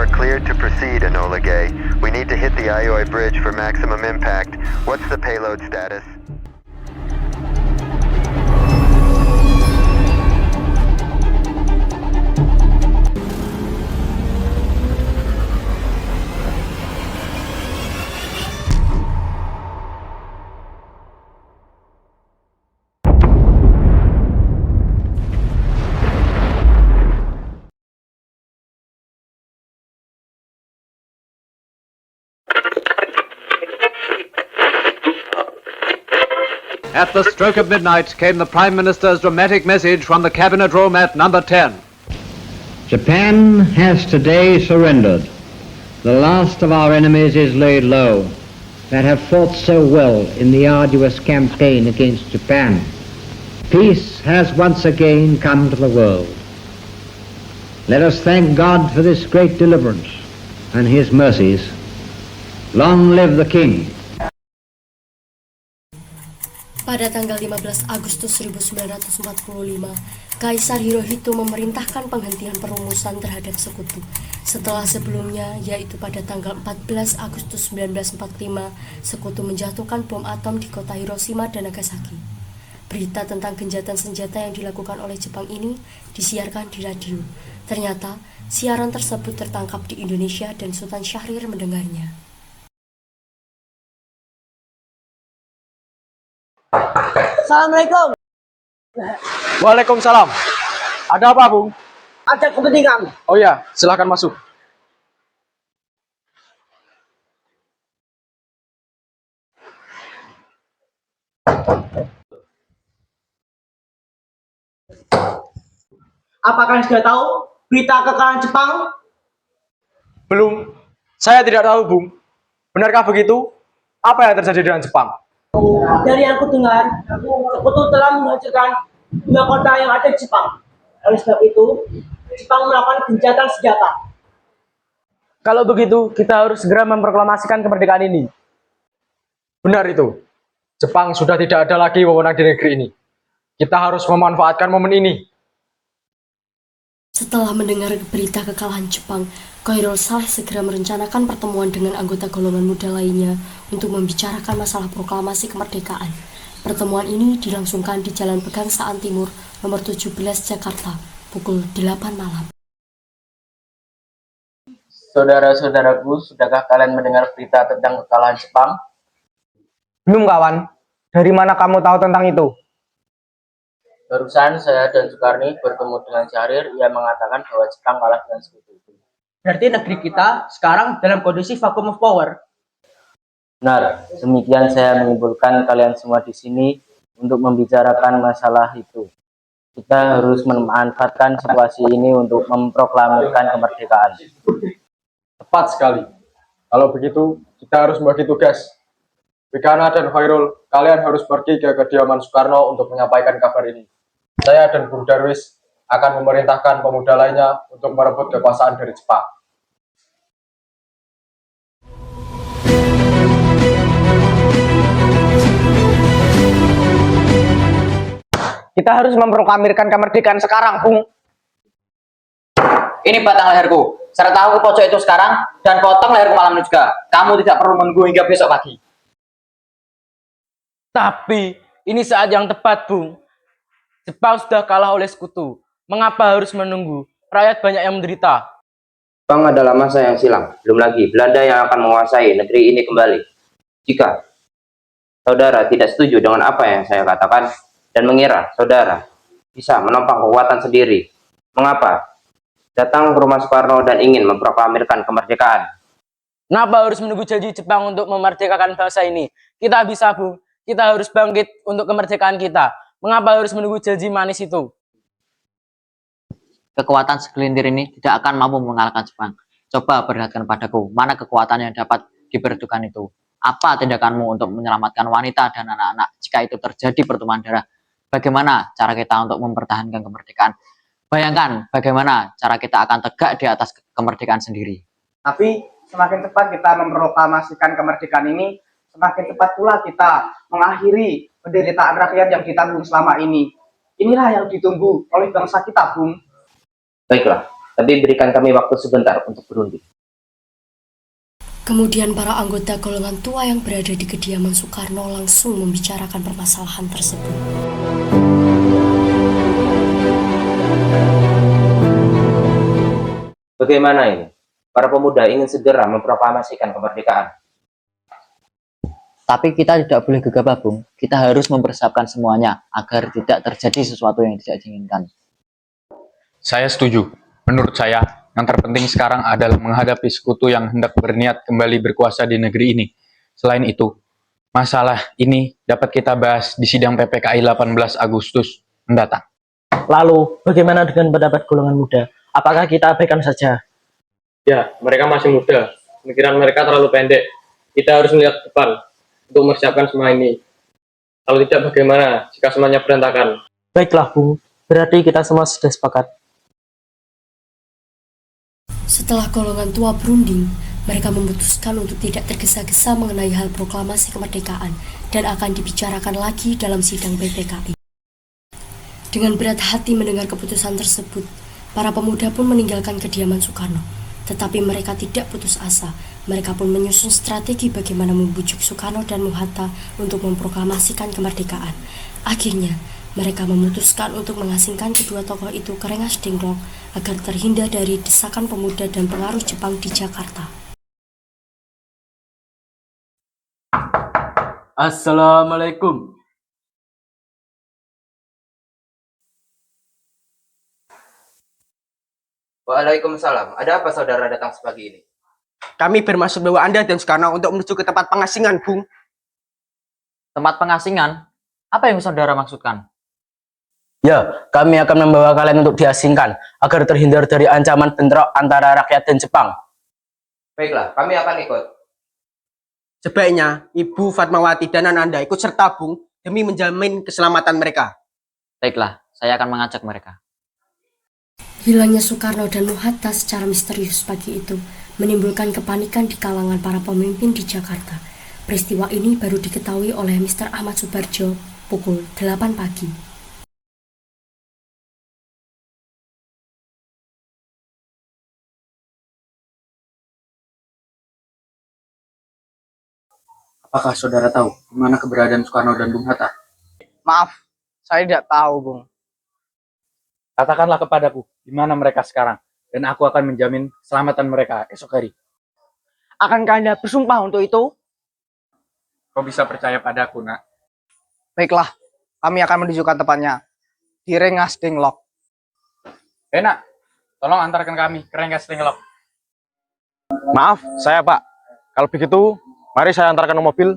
are cleared to proceed, Enola Gay. We need to hit the Ioi Bridge for maximum impact. What's the payload status? At the stroke of midnight came the Prime Minister's dramatic message from the Cabinet Room at number 10. Japan has today surrendered. The last of our enemies is laid low that have fought so well in the arduous campaign against Japan. Peace has once again come to the world. Let us thank God for this great deliverance and his mercies. Long live the King. Pada tanggal 15 Agustus 1945, Kaisar Hirohito memerintahkan penghentian perumusan terhadap sekutu. Setelah sebelumnya, yaitu pada tanggal 14 Agustus 1945, sekutu menjatuhkan bom atom di kota Hiroshima dan Nagasaki. Berita tentang genjatan senjata yang dilakukan oleh Jepang ini disiarkan di radio. Ternyata, siaran tersebut tertangkap di Indonesia dan Sultan Syahrir mendengarnya. Assalamualaikum. Waalaikumsalam. Ada apa, Bung? Ada kepentingan. Oh ya, silahkan masuk. Apakah sudah tahu berita kekalahan Jepang? Belum. Saya tidak tahu, Bung. Benarkah begitu? Apa yang terjadi dengan Jepang? Dari yang aku dengar, sekutu telah menghancurkan 2 kota yang ada di Jepang. Oleh sebab itu, Jepang melakukan gencatan senjata. Kalau begitu, kita harus segera memproklamasikan kemerdekaan ini. Benar itu. Jepang sudah tidak ada lagi wewenang di negeri ini. Kita harus memanfaatkan momen ini. Setelah mendengar berita kekalahan Jepang, Khairul Saleh segera merencanakan pertemuan dengan anggota golongan muda lainnya untuk membicarakan masalah proklamasi kemerdekaan. Pertemuan ini dilangsungkan di Jalan Pegangsaan Timur, nomor 17 Jakarta, pukul 8 malam. Saudara-saudaraku, sudahkah kalian mendengar berita tentang kekalahan Jepang? Belum, kawan. Dari mana kamu tahu tentang itu? Barusan saya dan Sukarni bertemu dengan Syahrir yang mengatakan bahwa Jepang kalah dengan sekutu. Berarti negeri kita sekarang dalam kondisi vacuum of power. Benar, demikian saya mengumpulkan kalian semua di sini untuk membicarakan masalah itu. Kita harus memanfaatkan situasi ini untuk memproklamirkan kemerdekaan. Tepat sekali. Kalau begitu, kita harus membagi tugas. Vikana dan Khairul, kalian harus pergi ke kediaman Soekarno untuk menyampaikan kabar ini. Saya dan Guru Darwis akan memerintahkan pemuda lainnya untuk merebut kekuasaan dari Jepang. Kita harus memproklamirkan kemerdekaan sekarang, Bung. Ini batang leherku. Serta aku pojok itu sekarang dan potong leherku malam ini juga. Kamu tidak perlu menunggu hingga besok pagi. Tapi ini saat yang tepat, Bung. Jepang sudah kalah oleh sekutu. Mengapa harus menunggu? Rakyat banyak yang menderita. Jepang adalah masa yang silam. Belum lagi Belanda yang akan menguasai negeri ini kembali. Jika saudara tidak setuju dengan apa yang saya katakan dan mengira saudara bisa menopang kekuatan sendiri, mengapa datang ke rumah Soekarno dan ingin memproklamirkan kemerdekaan? Kenapa harus menunggu janji Jepang untuk memerdekakan bangsa ini? Kita bisa, Bung. Kita harus bangkit untuk kemerdekaan kita. Mengapa harus menunggu janji manis itu? Kekuatan segelintir ini tidak akan mampu mengalahkan Jepang. Coba perlihatkan padaku, mana kekuatan yang dapat diperdukan itu. Apa tindakanmu untuk menyelamatkan wanita dan anak-anak jika itu terjadi pertumpahan darah? Bagaimana cara kita untuk mempertahankan kemerdekaan? Bayangkan bagaimana cara kita akan tegak di atas kemerdekaan sendiri. Tapi semakin cepat kita memproklamasikan kemerdekaan ini, semakin cepat pula kita mengakhiri penderitaan rakyat yang ditanggung selama ini. Inilah yang ditunggu oleh bangsa kita, Bung. Baiklah, tapi berikan kami waktu sebentar untuk berunding. Kemudian para anggota golongan tua yang berada di kediaman Soekarno langsung membicarakan permasalahan tersebut. Bagaimana ini? Para pemuda ingin segera memproklamasikan kemerdekaan. Tapi kita tidak boleh gegabah, Bung. Kita harus mempersiapkan semuanya agar tidak terjadi sesuatu yang tidak diinginkan. Saya setuju. Menurut saya, yang terpenting sekarang adalah menghadapi sekutu yang hendak berniat kembali berkuasa di negeri ini. Selain itu, masalah ini dapat kita bahas di sidang PPKI 18 Agustus mendatang. Lalu, bagaimana dengan pendapat golongan muda? Apakah kita abaikan saja? Ya, mereka masih muda. Pemikiran mereka terlalu pendek. Kita harus melihat ke depan untuk mempersiapkan semua ini. Kalau tidak, bagaimana jika semuanya berantakan? Baiklah, Bung. Berarti kita semua sudah sepakat. Setelah golongan tua berunding, mereka memutuskan untuk tidak tergesa-gesa mengenai hal proklamasi kemerdekaan dan akan dibicarakan lagi dalam sidang PPKI. Dengan berat hati mendengar keputusan tersebut, para pemuda pun meninggalkan kediaman Soekarno. Tetapi mereka tidak putus asa. Mereka pun menyusun strategi bagaimana membujuk Soekarno dan Bung Hatta untuk memproklamasikan kemerdekaan. Akhirnya, mereka memutuskan untuk mengasingkan kedua tokoh itu ke Rengas Dengklok agar terhindar dari desakan pemuda dan pengaruh Jepang di Jakarta. Assalamualaikum. Waalaikumsalam. Ada apa saudara datang sepagi ini? Kami bermaksud bawa Anda dan Soekarno untuk menuju ke tempat pengasingan, Bung. Tempat pengasingan? Apa yang saudara maksudkan? Ya, kami akan membawa kalian untuk diasingkan agar terhindar dari ancaman bentrok antara rakyat dan Jepang. Baiklah, kami akan ikut. Sebaiknya Ibu Fatmawati dan Anda ikut serta, Bung, demi menjamin keselamatan mereka. Baiklah, saya akan mengajak mereka. Hilangnya Soekarno dan Bung Hatta secara misterius pagi itu menimbulkan kepanikan di kalangan para pemimpin di Jakarta. Peristiwa ini baru diketahui oleh Mr. Ahmad Subarjo pukul 8 pagi. Apakah saudara tahu di mana keberadaan Soekarno dan Bung Hatta? Maaf, saya tidak tahu, Bung. Katakanlah kepadaku, di mana mereka sekarang, dan aku akan menjamin keselamatan mereka esok hari. Akankah Anda bersumpah untuk itu? Kau bisa percaya padaku, nak. Baiklah, kami akan menunjukkan tepatnya di Rengas Dengklok. Nak, tolong antarkan kami ke Rengas Dengklok. Maaf, saya Pak. Kalau begitu, mari saya antarkan mobil.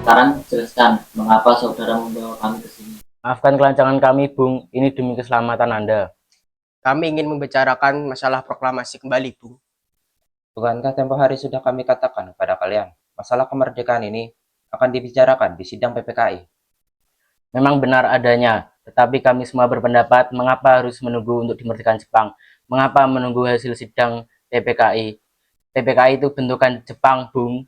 Sekarang jelaskan mengapa saudara membawa kami ke sini. Maafkan kelancangan kami, Bung. Ini demi keselamatan Anda. Kami ingin membicarakan masalah proklamasi kembali, Bung. Bukankah tempo hari sudah kami katakan kepada kalian, masalah kemerdekaan ini akan dibicarakan di sidang PPKI? Memang benar adanya, tetapi kami semua berpendapat mengapa harus menunggu untuk dimerdekakan Jepang? Mengapa menunggu hasil sidang PPKI? PPKI itu bentukan Jepang, Bung.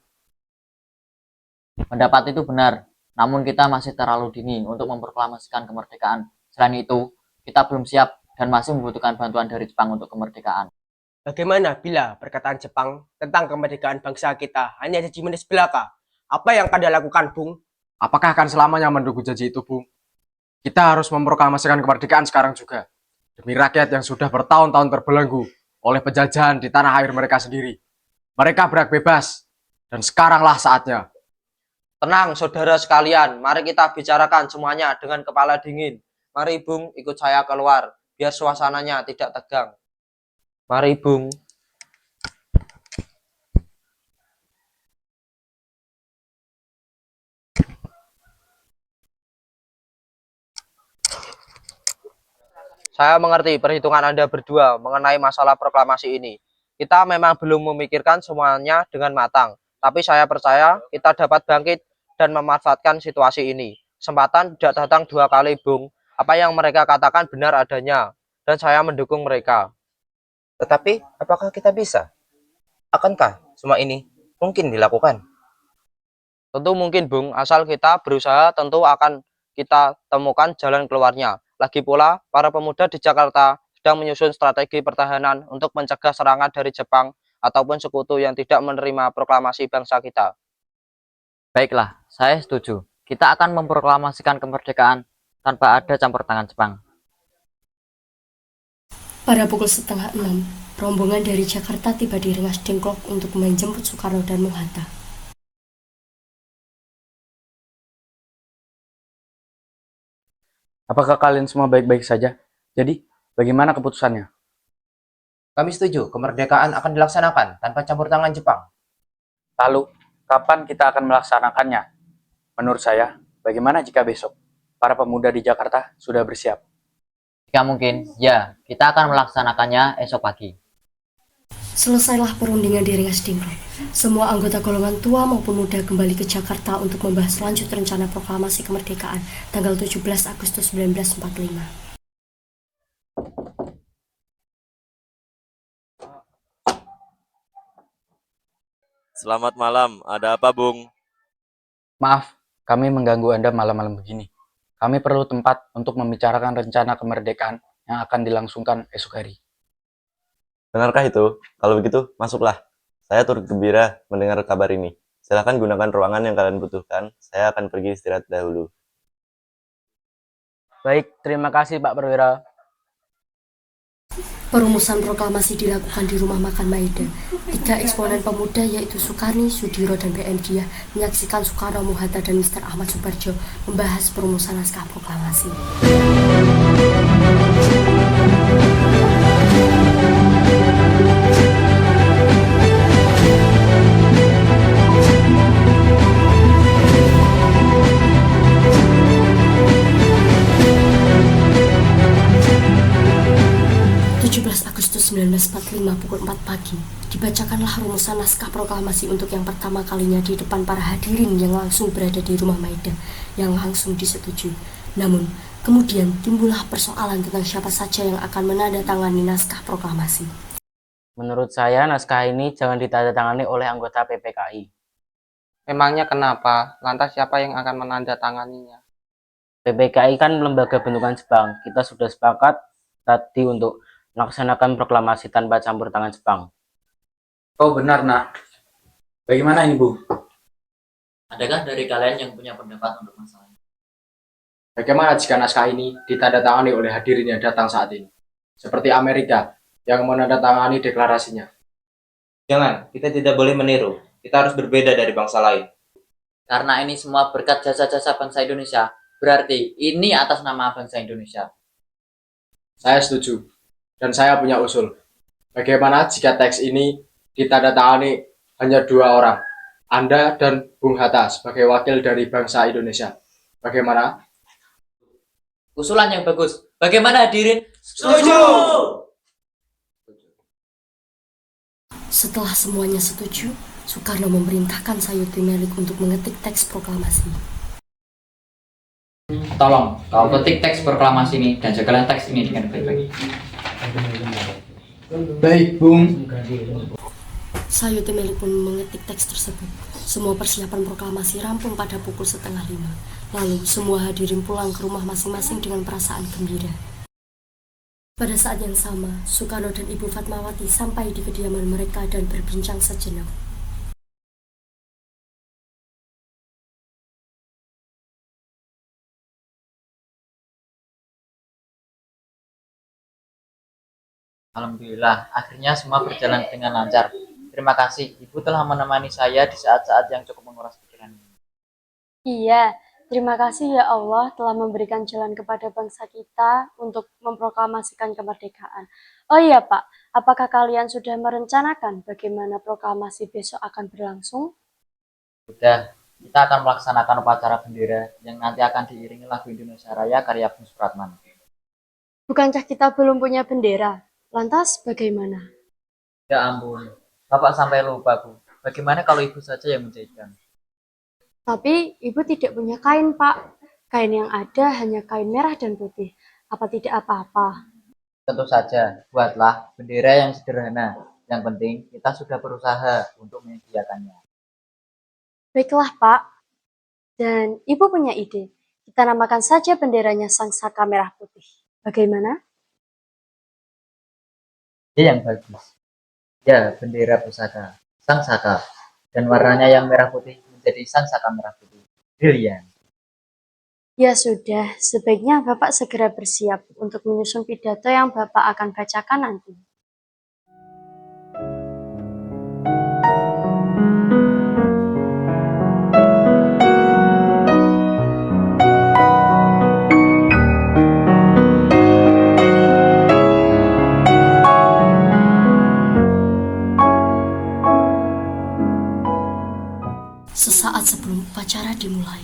Pendapat itu benar, namun kita masih terlalu dini untuk memproklamasikan kemerdekaan. Selain itu, kita belum siap dan masih membutuhkan bantuan dari Jepang untuk kemerdekaan. Bagaimana bila perkataan Jepang tentang kemerdekaan bangsa kita hanya jadi minus belaka? Apa yang akan Anda lakukan, Bung? Apakah akan selamanya menunggu janji itu, Bung? Kita harus memproklamasikan kemerdekaan sekarang juga. Demi rakyat yang sudah bertahun-tahun terbelenggu oleh penjajahan di tanah air mereka sendiri. Mereka berhak bebas, dan sekaranglah saatnya. Tenang, saudara sekalian. Mari kita bicarakan semuanya dengan kepala dingin. Mari, Bung, ikut saya keluar, biar suasananya tidak tegang. Mari, Bung. Saya mengerti perhitungan Anda berdua mengenai masalah proklamasi ini. Kita memang belum memikirkan semuanya dengan matang. Tapi saya percaya kita dapat bangkit dan memanfaatkan situasi ini. Kesempatan tidak datang dua kali, Bung. Apa yang mereka katakan benar adanya. Dan saya mendukung mereka. Tetapi, apakah kita bisa? Akankah semua ini mungkin dilakukan? Tentu mungkin, Bung. Asal kita berusaha, tentu akan kita temukan jalan keluarnya. Lagi pula, para pemuda di Jakarta sedang menyusun strategi pertahanan untuk mencegah serangan dari Jepang ataupun sekutu yang tidak menerima proklamasi bangsa kita. Baiklah, saya setuju. Kita akan memproklamasikan kemerdekaan tanpa ada campur tangan Jepang. Pada pukul 5:30, rombongan dari Jakarta tiba di Rengas Dengklok untuk menjemput Soekarno dan Bung Hatta. Apakah kalian semua baik-baik saja? Jadi, bagaimana keputusannya? Kami setuju, kemerdekaan akan dilaksanakan tanpa campur tangan Jepang. Lalu, kapan kita akan melaksanakannya? Menurut saya, bagaimana jika besok para pemuda di Jakarta sudah bersiap? Jika mungkin, ya, kita akan melaksanakannya esok pagi. Selesailah perundingan di Rengas Dengklok. Semua anggota golongan tua maupun muda kembali ke Jakarta untuk membahas lanjut rencana proklamasi kemerdekaan tanggal 17 Agustus 1945. Selamat malam, ada apa, Bung? Maaf, kami mengganggu Anda malam-malam begini. Kami perlu tempat untuk membicarakan rencana kemerdekaan yang akan dilangsungkan esok hari. Benarkah itu? Kalau begitu, masuklah. Saya turut gembira mendengar kabar ini. Silakan gunakan ruangan yang kalian butuhkan. Saya akan pergi istirahat dahulu. Baik, terima kasih Pak Perwira. Perumusan proklamasi dilakukan di Rumah Makan Maida. 3 eksponen pemuda yaitu Sukarni, Sudiro, dan BM Diah menyaksikan Soekarno, Bung Hatta, dan Mr. Ahmad Suparjo membahas perumusan naskah proklamasi. Agustus 1945 pukul 4 pagi, dibacakanlah rumusan naskah proklamasi untuk yang pertama kalinya di depan para hadirin yang langsung berada di Rumah Maida, yang langsung disetujui. Namun, kemudian timbullah persoalan tentang siapa saja yang akan menandatangani naskah proklamasi. Menurut saya, naskah ini jangan ditandatangani oleh anggota PPKI. Memangnya kenapa? Lantas siapa yang akan menandatanganinya? PPKI kan lembaga bentukan Jepang. Kita sudah sepakat tadi untuk melaksanakan proklamasi tanpa campur tangan Jepang. Oh benar, Nak. Bagaimana ini, Bu? Adakah dari kalian yang punya pendapat untuk masalah ini? Bagaimana jika naskah ini ditandatangani oleh hadirin yang datang saat ini? Seperti Amerika yang menandatangani deklarasinya. Jangan, kita tidak boleh meniru. Kita harus berbeda dari bangsa lain. Karena ini semua berkat jasa-jasa bangsa Indonesia, berarti ini atas nama bangsa Indonesia. Saya setuju. Dan saya punya usul. Bagaimana jika teks ini ditandatangani hanya 2 orang? Anda dan Bung Hatta sebagai wakil dari bangsa Indonesia. Bagaimana? Usulan yang bagus. Bagaimana hadirin? Setuju! Setelah semuanya setuju, Soekarno memerintahkan Sayuti Melik untuk mengetik teks proklamasi. Tolong, kau ketik teks proklamasi ini dan jagalah teks ini dengan baik-baik. Baik, Bung. Sayuti Melik pun mengetik teks tersebut. Semua persiapan proklamasi rampung pada pukul 4:30. Lalu semua hadirin pulang ke rumah masing-masing dengan perasaan gembira. Pada saat yang sama, Soekarno dan Ibu Fatmawati sampai di kediaman mereka dan berbincang sejenak. Alhamdulillah, akhirnya semua berjalan dengan lancar. Terima kasih, Ibu telah menemani saya di saat-saat yang cukup menguras pikiran ini. Iya, terima kasih ya Allah telah memberikan jalan kepada bangsa kita untuk memproklamasikan kemerdekaan. Oh iya Pak, apakah kalian sudah merencanakan bagaimana proklamasi besok akan berlangsung? Sudah, kita akan melaksanakan upacara bendera yang nanti akan diiringi lagu Indonesia Raya karya Bung Supratman. Bukankah kita belum punya bendera? Lantas bagaimana? Ya ampun, Bapak sampai lupa, Bu. Bagaimana kalau Ibu saja yang menjahitkan? Tapi Ibu tidak punya kain, Pak. Kain yang ada hanya kain merah dan putih. Apa tidak apa-apa? Tentu saja, buatlah bendera yang sederhana. Yang penting, kita sudah berusaha untuk menyediakannya. Baiklah, Pak. Dan Ibu punya ide. Kita namakan saja benderanya Sang Saka Merah Putih. Bagaimana? Ide yang bagus. Ya, bendera pusaka, Sang Saka, dan warnanya yang merah putih menjadi Sang Saka Merah Putih. Brilian. Ya sudah, sebaiknya Bapak segera bersiap untuk menyusun pidato yang Bapak akan bacakan nanti. Sesaat sebelum upacara dimulai.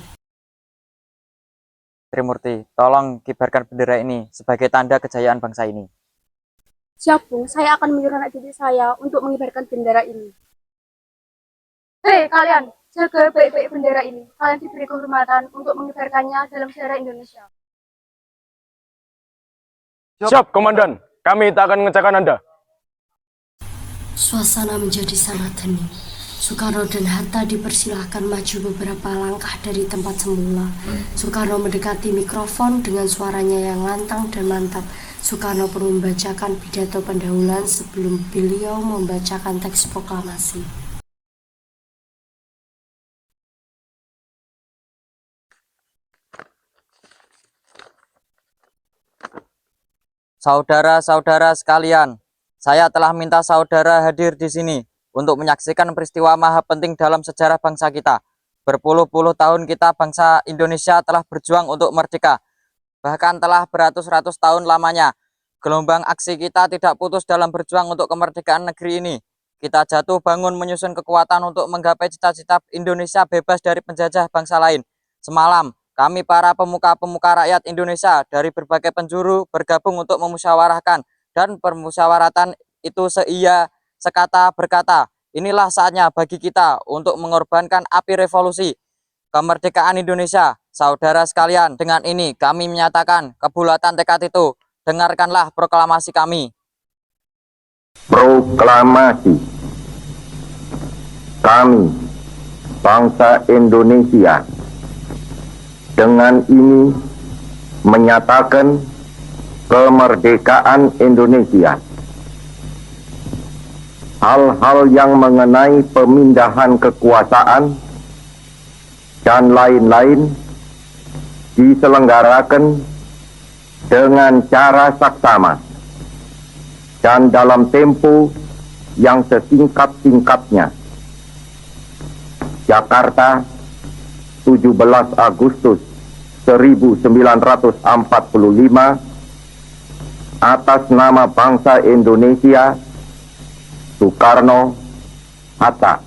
Trimurti, tolong kibarkan bendera ini sebagai tanda kejayaan bangsa ini. Siap, Bung. Saya akan menyuruh anak didik saya untuk mengibarkan bendera ini. Hei, kalian! Jaga baik-baik bendera ini. Kalian diberi kehormatan untuk mengibarkannya dalam sejarah Indonesia. Siap, Komandan. Kami tak akan mengecewakan Anda. Suasana menjadi sangat hening. Soekarno dan Hatta dipersilahkan maju beberapa langkah dari tempat semula. Soekarno mendekati mikrofon dengan suaranya yang lantang dan mantap. Soekarno pun membacakan pidato pendahuluan sebelum beliau membacakan teks proklamasi. Saudara-saudara sekalian, saya telah minta saudara hadir di sini untuk menyaksikan peristiwa maha penting dalam sejarah bangsa kita. Berpuluh-puluh tahun kita bangsa Indonesia telah berjuang untuk merdeka. Bahkan telah beratus-ratus tahun lamanya. Gelombang aksi kita tidak putus dalam berjuang untuk kemerdekaan negeri ini. Kita jatuh bangun menyusun kekuatan untuk menggapai cita-cita Indonesia bebas dari penjajah bangsa lain. Semalam, kami para pemuka-pemuka rakyat Indonesia dari berbagai penjuru bergabung untuk memusyawarahkan, dan permusyawaratan itu seia sekata berkata, inilah saatnya bagi kita untuk mengorbankan api revolusi kemerdekaan Indonesia. Saudara sekalian, dengan ini kami menyatakan kebulatan tekad itu. Dengarkanlah proklamasi kami. Proklamasi. Kami, bangsa Indonesia, dengan ini menyatakan kemerdekaan Indonesia. Hal-hal yang mengenai pemindahan kekuasaan dan lain-lain diselenggarakan dengan cara saksama dan dalam tempo yang sesingkat-singkatnya. Jakarta, 17 Agustus 1945, atas nama bangsa Indonesia, Soekarno, Hatta.